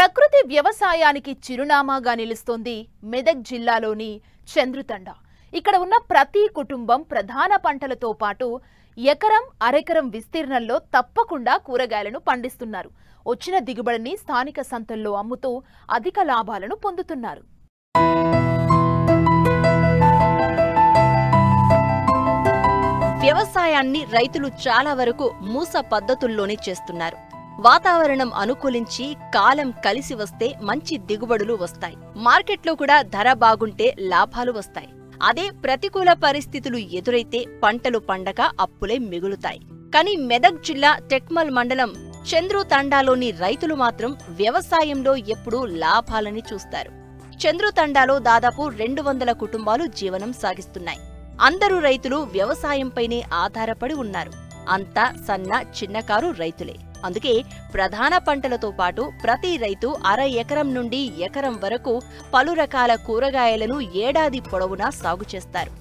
ప్రకృతి వ్యవసాయానికి చిరునామాగా నిలుస్తోంది మెదక్ జిల్లాలోని చంద్రుతండ. ఇక్కడ ఉన్న ప్రతి కుటుంబం ప్రధాన పంటలతో పాటు ఎకరం అరెకరం విస్తీర్ణంలో తప్పకుండా కూరగాయలను పండిస్తున్నారు. వచ్చిన దిగుబడిని స్థానిక సంతల్లో అమ్ముతూ అధిక లాభాలను పొందుతున్నారు. వ్యవసాయాన్ని రైతులు చాలా వరకు మూస పద్ధతుల్లోనే చేస్తున్నారు. వాతావరణం అనుకూలించి కాలం కలిసి వస్తే మంచి దిగుబడులు వస్తాయి. మార్కెట్లో కూడా ధర బాగుంటే లాభాలు వస్తాయి. అదే ప్రతికూల పరిస్థితులు ఎదురైతే పంటలు పండక అప్పులే మిగులుతాయి. కానీ మెదక్ జిల్లా టెక్మల్ మండలం చంద్రుతండాలోని రైతులు మాత్రం వ్యవసాయంలో ఎప్పుడూ లాభాలని చూస్తారు. చంద్రుతండాలో దాదాపు 200 కుటుంబాలు జీవనం సాగిస్తున్నాయి. అందరూ రైతులు వ్యవసాయంపైనే ఆధారపడి ఉన్నారు. అంతా సన్న చిన్నకారు రైతులే. అందుకే ప్రధాన పంటలతో పాటు ప్రతి రైతు అర ఎకరం నుండి ఎకరం వరకు పలు రకాల కూరగాయలను ఏడాది పొడవునా సాగు చేస్తారు.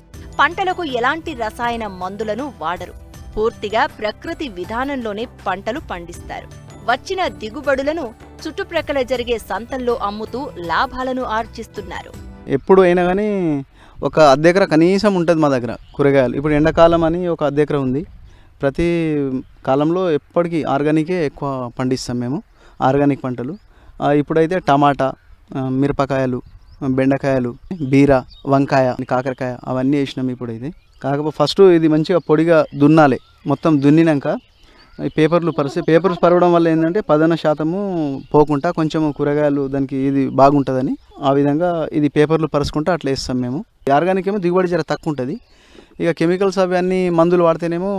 పంటలకు ఎలాంటి రసాయన మందులను వాడరు. పూర్తిగా ప్రకృతి విధానంలోనే పంటలు పండిస్తారు. వచ్చిన దిగుబడులను చుట్టుప్రక్కల జరిగే సంతల్లో అమ్ముతూ లాభాలను ఆర్జిస్తున్నారు. ఎప్పుడు అయినా కానీ ఒక అద్దెకర కనీసం ఉంటుంది మా దగ్గర కూరగాయలు. ఇప్పుడు ఎండాకాలం అని ఒక అద్దెకర ఉంది. ప్రతి కాలంలో ఎప్పటికీ ఆర్గానికే ఎక్కువ పండిస్తాం మేము, ఆర్గానిక్ పంటలు. ఇప్పుడైతే టమాటా, మిరపకాయలు, బెండకాయలు, బీర, వంకాయ, కాకరకాయ అవన్నీ వేసినాం ఇప్పుడైతే. కాకపోతే ఫస్ట్ ఇది మంచిగా పొడిగా దున్నాలి. మొత్తం దున్నినాక పేపర్లు పేపర్స్ పరవడం వల్ల ఏంటంటే 10% పోకుండా కొంచెం కూరగాయలు దానికి ఇది బాగుంటుందని ఆ విధంగా ఇది పేపర్లు పరుచుకుంటూ అట్లా వేస్తాం మేము. ఆర్గానిక్ ఏమో దిగుబడి జర తక్కువ ఉంటుంది. ఇక కెమికల్స్ అవి అన్నీ మందులు వాడితేనేమో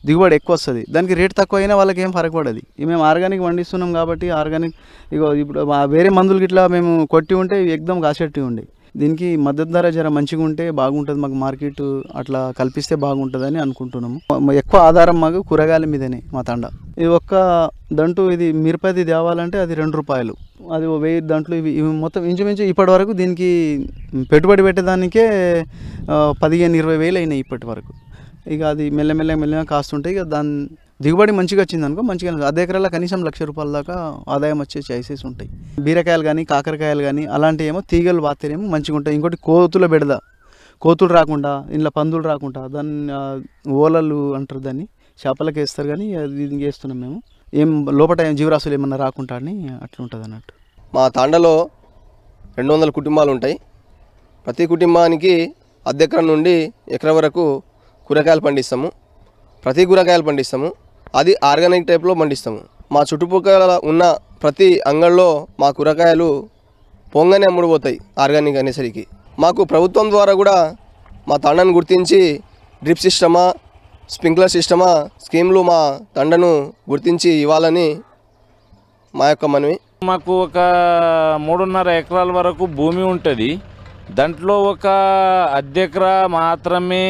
దిగుబడి ఎక్కువ వస్తుంది. దానికి రేట్ తక్కువ అయినా వాళ్ళకి ఏం ఫరక పడదు. మేము ఆర్గానిక్ పండిస్తున్నాం కాబట్టి ఆర్గానిక్ ఇప్పుడు వేరే మందులకి ఇట్లా మేము కొట్టి ఉంటే ఎక్దం కాసేట్టి ఉండే. దీనికి మద్దతు ధర జర మంచిగా ఉంటే బాగుంటుంది. మాకు మార్కెట్ అట్లా కల్పిస్తే బాగుంటుందని అనుకుంటున్నాము. ఎక్కువ ఆధారం మాకు కూరగాయల మీదనే మా తండ. ఇది ఒక్క దంటు ఇది మిరపది తేవాలంటే అది ₹2. అది 1000 దంట్లు ఇవి మొత్తం ఇంచుమించు ఇప్పటి వరకు దీనికి పెట్టుబడి పెట్టేదానికే 15-20 వేలు అయినాయి ఇప్పటి వరకు. ఇక అది మెల్లమెల్లగా కాస్తుంటే ఇక దాని దిగుబడి మంచిగా వచ్చింది అనుకో, మంచిగా అదే ఎకరాల కనీసం ₹1,00,000 దాకా ఆదాయం వచ్చే ఛాయిసెస్ ఉంటాయి. బీరకాయలు కానీ కాకరకాయలు కానీ అలాంటివి ఏమో తీగలు వాతేనేమో మంచిగా ఉంటాయి. ఇంకోటి కోతుల బెడద, కోతులు రాకుండా, ఇంట్లో పందులు రాకుండా దాన్ని ఓలలు అంటారు, దాన్ని చేపలకి వేస్తారు. కానీ అది వేస్తున్నాం మేము. ఏం లోపల జీవరాశులు ఏమన్నా రాకుండా అని అట్లా ఉంటుంది అన్నట్టు. మా తాండలో 200 కుటుంబాలు ఉంటాయి. ప్రతి కుటుంబానికి అద్దెకరం నుండి ఎకరం వరకు కూరగాయలు పండిస్తాము. ప్రతి కూరగాయలు పండిస్తాము. అది ఆర్గానిక్ టైప్లో పండిస్తాము. మా చుట్టుపక్కల ఉన్న ప్రతి అంగళ్ళలో మా కూరగాయలు పొంగనే అమ్ముడుపోతాయి ఆర్గానిక్ అనేసరికి. మాకు ప్రభుత్వం ద్వారా కూడా మా తండను గుర్తించి డ్రిప్ సిస్టమా, స్ప్రింక్లర్ సిస్టమా స్కీమ్లు మా తండను గుర్తించి ఇవ్వాలని మా యొక్క మనవి. మాకు ఒక 3.5 ఎకరాల వరకు భూమి ఉంటుంది. దాంట్లో ఒక అద్దెకరా మాత్రమే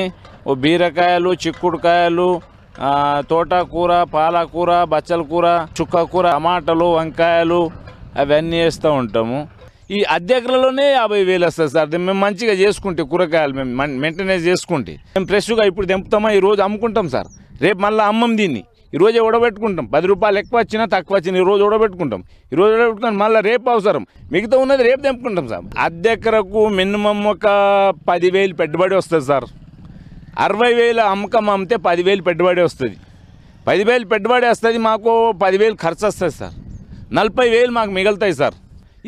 బీరకాయలు, చిక్కుడుకాయలు, తోటకూర, పాలకూర, బచ్చల కూర, చుక్కకూర, టమాటాలు, వంకాయలు అవన్నీ వేస్తూ ఉంటాము. ఈ అద్దెకరలోనే 50,000 వస్తుంది సార్. మేము మంచిగా చేసుకుంటే కూరగాయలు మేము మెయింటెనెన్స్ చేసుకుంటే మేము ఫ్రెష్గా ఇప్పుడు తెంపుతామా, ఈరోజు అమ్ముకుంటాం సార్. రేపు మళ్ళీ అమ్మం దీన్ని. ఈరోజే ఉడబెట్టుకుంటాం. ₹10 ఎక్కువ వచ్చినా తక్కువ వచ్చినా ఈరోజు ఉడబెట్టుకుంటాం. ఈరోజు ఉడబెట్టుకుంటాం, మళ్ళీ రేపు అవసరం, మిగతా ఉన్నది రేపు తెంపుకుంటాం సార్. అద్దెకరకు మినిమం ఒక 10,000 పెట్టుబడి వస్తుంది సార్. 60,000 అమ్మకం అమ్మితే 10,000 పెట్టుబడి వస్తుంది. 10,000 పెట్టుబడి వస్తుంది, మాకు 10,000 ఖర్చు వస్తుంది సార్. 40,000 మాకు మిగులుతాయి సార్.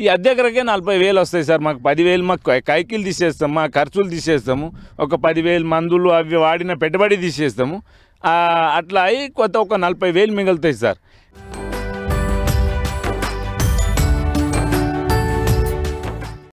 ఈ అద్దెకరకే 40,000 వస్తాయి సార్. మాకు 10,000 మాకు కైకిలు తీసేస్తాము, మా ఖర్చులు తీసేస్తాము. ఒక 10,000 మందులు అవి వాడిన పెట్టుబడి తీసేస్తాము. అట్లా అయి కొత్త ఒక 40,000 మిగులుతాయి సార్.